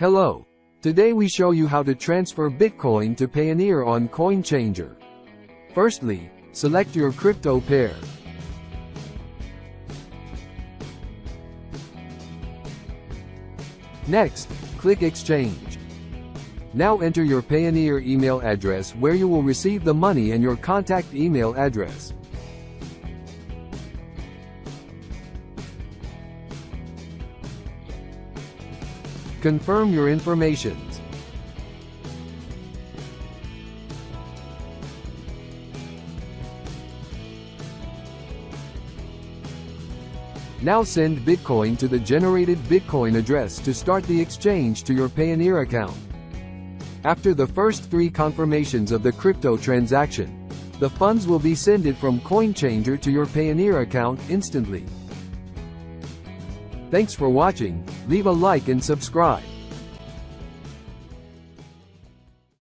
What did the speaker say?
Hello. Today we show you how to transfer Bitcoin to Payoneer on CoinChanger. Firstly, select your crypto pair. Next, click Exchange. Now enter your Payoneer email address where you will receive the money and your contact email address. Confirm your information. Now send Bitcoin to the generated Bitcoin address to start the exchange to your Payoneer account. After the first 3 confirmations of the crypto transaction, the funds will be sent from CoinChanger to your Payoneer account instantly. Thanks for watching. Leave a like and subscribe.